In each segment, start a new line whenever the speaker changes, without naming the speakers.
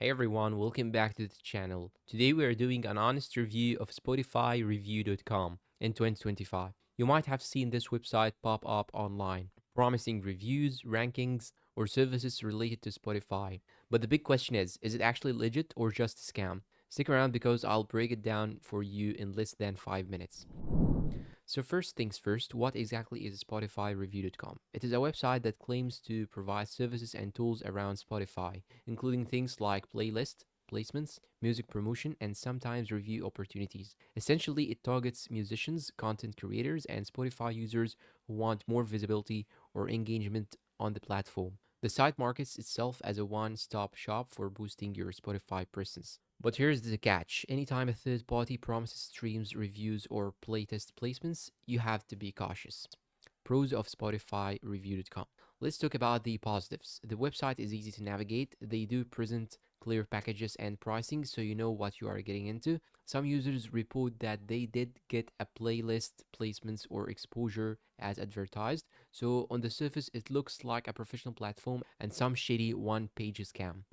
Hey everyone, welcome back to the channel. Today we are doing an honest review of Spotify Review.com in 2025. You might have seen this website pop up online, promising reviews, rankings, or services related to Spotify. But the big question is it actually legit or just a scam? Stick around because I'll break it down for you in less than 5 minutes. So first things first, what exactly is Spotify Review.com? It is a website that claims to provide services and tools around Spotify, including things like playlist, placements, music promotion, and sometimes review opportunities. Essentially, it targets musicians, content creators, and Spotify users who want more visibility or engagement on the platform. The site markets itself as a one-stop shop for boosting your Spotify presence. But here's the catch. Anytime a third party promises streams, reviews, or playtest placements, you have to be cautious. Pros of Spotify Review.com. Let's talk about the positives. The website is easy to navigate. They do present clear packages and pricing so you know what you are getting into. Some users report that they did get a playlist placements or exposure as advertised. So on the surface it looks like a professional platform and some shady one-page scam.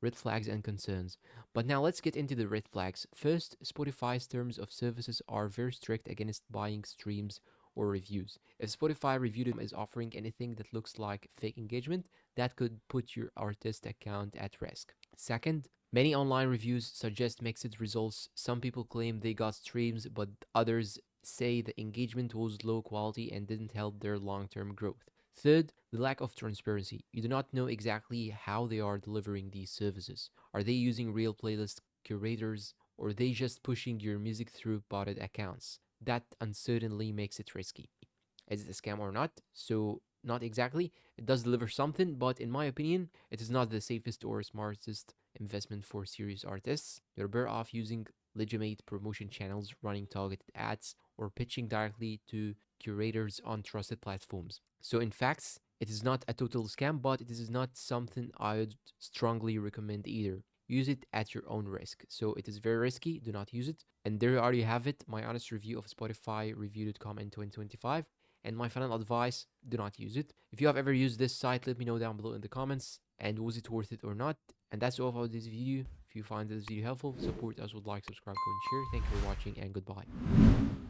Red flags and concerns. But now let's get into the red flags. First, Spotify's terms of services are very strict against buying streams or reviews. If Spotify Review is offering anything that looks like fake engagement, that could put your artist account at risk. Second, many online reviews suggest mixed results. Some people claim they got streams, but others say the engagement was low quality and didn't help their long term growth. Third, the lack of transparency. You do not know exactly how they are delivering these services. Are they using real playlist curators or are they just pushing your music through botted accounts? That uncertainty makes it risky. Is it a scam or not? So, not exactly. It does deliver something, but in my opinion, it is not the safest or smartest investment for serious artists. You're better off using legitimate promotion channels, running targeted ads, or pitching directly to curators on trusted platforms. So, in fact, it is not a total scam, but it is not something I would strongly recommend either. Use it at your own risk. So it is very risky. Do not use it. And there you are, you have it. My honest review of Spotify Review.com in 2025. And my final advice, do not use it. If you have ever used this site, let me know down below in the comments. And was it worth it or not? And that's all for this video. If you find this video helpful, support us with like, subscribe, comment, share. Thank you for watching and goodbye.